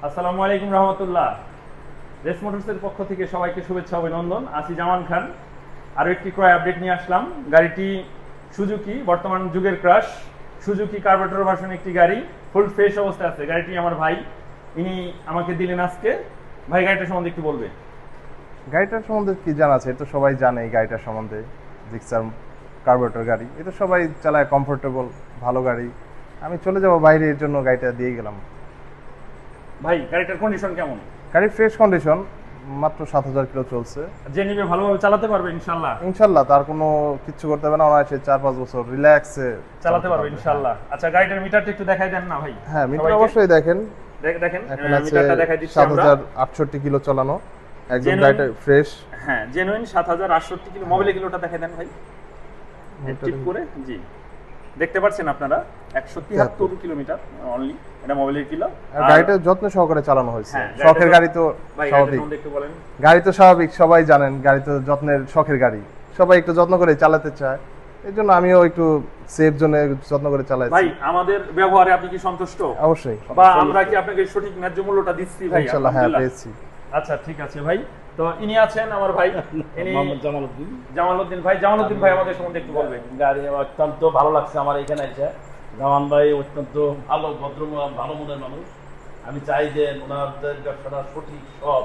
আসসালামু আলাইকুম রহমতুল্লাহ। রেস মোটরসের পক্ষ থেকে সবাইকে শুভেচ্ছা অভিনন্দন। আসি জামান খান। আরও একটি ক্রয় আপডেট নিয়ে আসলাম। গাড়িটি সুজুকি, বর্তমান যুগের ক্রাশ সুজুকি কার্বোরেটর ভার্সন একটি গাড়ি, ফুল ফ্রেশ অবস্থায় আছে। গাড়িটি আমার ভাই, ইনি আমাকে দিলেন আজকে। ভাই গাড়িটা সম্বন্ধে একটু বলবে। গাড়িটার সম্বন্ধে কি জানা আছে? এটা সবাই জানে এই গাড়িটার সম্বন্ধে। জিক্সার কার্বোরেটর গাড়ি, এটা সবাই চালায়, কমফোর্টেবল, ভালো গাড়ি। আমি চলে যাব বাইরে, এর জন্য গাড়িটা দিয়ে গেলাম। ভাই গাড়িটার কন্ডিশন কেমন? গাড়ি ফ্রেশ কন্ডিশন, মাত্র 7,000 কিলো চলছে। যে নিবে ভালোভাবে চালাতে পারবে ইনশাল্লাহ। ইনশাল্লাহ, তার কোনো কিছু করতে হবে না, অনায়াসে 4-5 বছর রিল্যাক্সে চালাতে পারবে ইনশাল্লাহ। আচ্ছা গাড়িটার মিটারটা একটু দেখাই দেন না ভাই। হ্যাঁ, মিটার অবশ্যই দেখেন। দেখেন মিটারটা দেখাই দিচ্ছি আমরা। 7,068 কিলো চালানো, একদম গাড়িটা ফ্রেশ। হ্যাঁ, জেনুইন 7,068 কিলো। মোবাইলে কিলোটা দেখাই দেন ভাই ঠিক করে। জি, দেখতে পাচ্ছেন আপনারা 173 কিলোমিটার অনলি, এটা মোবাইলের কিলো। আর গাড়িটা যত্ন সহকারে চালানো হয়েছে। শখের গাড়ি তো স্বাভাবিক। গাড়ি তো স্বাভাবিক, সবাই জানেন গাড়ি তো যত্নের শখের গাড়ি, সবাই একটু যত্ন করে চালাতে চায়। এই জন্য আমিও একটু সেফ জোনে যত্ন করে চালাই। ভাই আমাদের ব্যবহারে আপনি কি সন্তুষ্ট? অবশ্যই। বা আমরা কি আপনাকে সঠিক ন্যায্য মূল্যটা দিচ্ছি ভাই? ইনশাআল্লাহ হ্যাঁ, পেয়েছি। আচ্ছা ঠিক আছে ভাই। তো ইনি আছেন আমার ভাই, ইনি মোহাম্মদ জামালউদ্দিন। জামালউদ্দিন ভাই। জামালউদ্দিন ভাই আমাদের সম্বন্ধে একটু বলবেন। গাড়ি অত্যন্ত ভালো লাগছে আমার এখানে এসে। জামান ভাই অত্যন্ত ভালো, ভদ্র, ভালো মনের মানুষ। আমি চাই যে ওনাদের ব্যবসাটা সঠিক সব,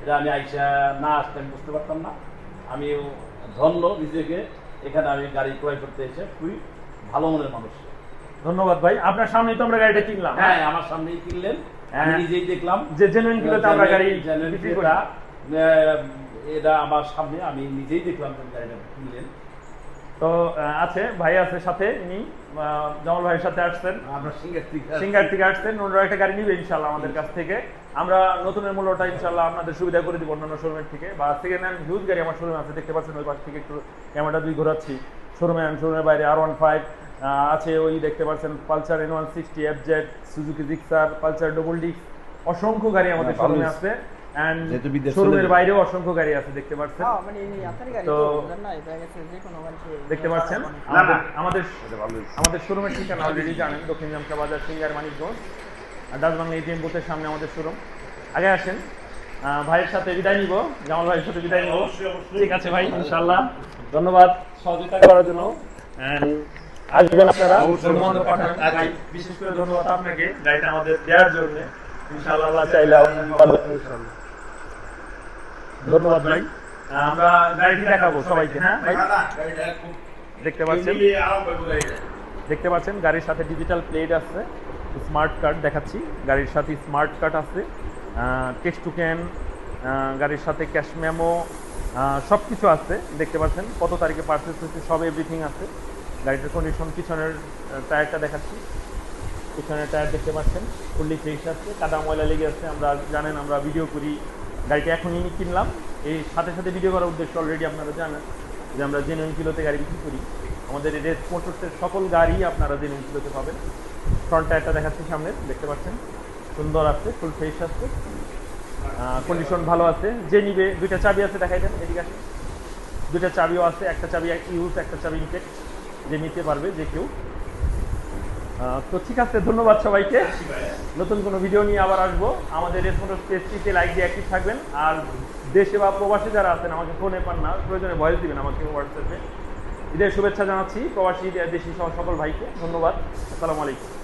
এটা আমি আইসা না আসতে আমি বুঝতে পারতাম না। আমি ধন্য নিজেকে, এখানে আমি গাড়ি ক্রয় করতে এসে খুবই ভালো মনের মানুষ। ধন্যবাদ ভাই। আপনার সামনেই তো আমরা গাড়িটা কিনলাম। হ্যাঁ, আমার সামনেই কিনলেন, আমি নিজেই দেখলাম যে জেনুইন কিলোতে আমরা গাড়ি বিক্রি করি। এটা আমার সামনে আমি নিজেই দেখলাম গাড়িটা কিনলেন। তো আছে ভাই আছে সাথে, ইনি জামাল ভাইয়ের সাথে আসছেন, আমরা সিঙ্গার থেকে আসছেন। ওনারা একটা গাড়ি নিবে ইনশাল্লাহ আমাদের কাছ থেকে। আমরা নতুনের মূল্যটা ইনশাল্লাহ আপনাদের সুবিধা করে দিব অন্যান্য শোরুমের থেকে। বা সেকেন্ড হ্যান্ড হিউজ গাড়ি আমার শোরুমে আছে, দেখতে পাচ্ছেন ওই পাশ থেকে একটু ক্যামেরাটা দুই ঘোরাচ্ছি। শোরুমের বাইরে R15 আছে, ওই দেখতে পাচ্ছেন Pulsar N160 FZ, Suzuki Gixxer, Pulsar double disc, অসংখ্য গাড়ি আমাদের শোরুমে আছে। শোরুমের বাইরেও অসংখ্য গাড়ি আছে, দেখতে পাচ্ছেন। তো দেখতে পাচ্ছেন আমাদের শোরুমের ঠিকানা অলরেডি জানেন, দক্ষিণ জামকা বাজার, singer, Manikganj, Dutch Bangla ATM বুথের সামনে আমাদের শোরুম। আগে আসেন, ভাইয়ের সাথে বিদায় নিব, জামাল ভাইয়ের সাথে বিদায় নিব। ঠিক আছে ভাই, ইনশাআল্লাহ। ধন্যবাদ সহযোগিতা করার জন্য। আসবেন আপনারা, বিশেষ করে ধন্যবাদ আপনাকে গাড়িটা আমাদের দেওয়ার জন্য। ইনশাআল্লাহ আল্লাহ চাইলে ধন্যবাদ ভাই। আমরা গাড়িটি দেখাবো সবাইকে। হ্যাঁ ভাই, দেখতে পাচ্ছেন গাড়ির সাথে ডিজিটাল প্লেট আছে, স্মার্ট কার্ড দেখাচ্ছি। গাড়ির সাথে স্মার্ট কার্ড আছে, টেক্সট টু ক্যান, গাড়ির সাথে ক্যাশ মেমো, সব কিছু আছে। দেখতে পাচ্ছেন কত তারিখে পারচেস হয়েছে, সব এভরিথিং আছে। গাড়িটার কন্ডিশন, পিছনের টায়ারটা দেখাচ্ছি। পিছনের টায়ার দেখতে পাচ্ছেন ফুললি ফ্রেশ আছে, কাদা ময়লা লেগে আছে। আমরা জানেন আমরা ভিডিও করি, গাড়িটা এখনই কিনলাম, এই সাথে সাথে ভিডিও করার উদ্দেশ্য অলরেডি আপনারা জানেন যে আমরা জেনুইন কিলোতে গাড়ি বিক্রি করি। আমাদের এই রেস মোটরসের সকল গাড়ি আপনারা জেনুইন কিলোতে পাবেন। ফ্রন্ট টায়ারটা দেখাচ্ছি সামনে, দেখতে পাচ্ছেন সুন্দর আছে, ফুল ফ্রেশ আছে, কন্ডিশন ভালো আছে। যে নিবে, দুইটা চাবি আছে, দেখাই দেন এদিকে আসে। দুইটা চাবিও আছে, একটা চাবি ইউজ, একটা চাবি ইনটেক্ট, যে নিতে পারবে যে কেউ। তো ঠিক আছে, ধন্যবাদ সবাইকে। নতুন কোনো ভিডিও নিয়ে আবার আসবো। আমাদের রেস মোটরস পেজটিতে লাইক দিয়ে অ্যাক্টিভ থাকবেন। আর দেশে বা প্রবাসী যারা আছেন আমাকে ফোনে পান না, প্রয়োজনে ভয়েস দিবেন আমাকে হোয়াটসঅ্যাপে। ঈদের শুভেচ্ছা জানাচ্ছি প্রবাসী দেশি সহ সকল ভাইকে। ধন্যবাদ। আসসালামু আলাইকুম।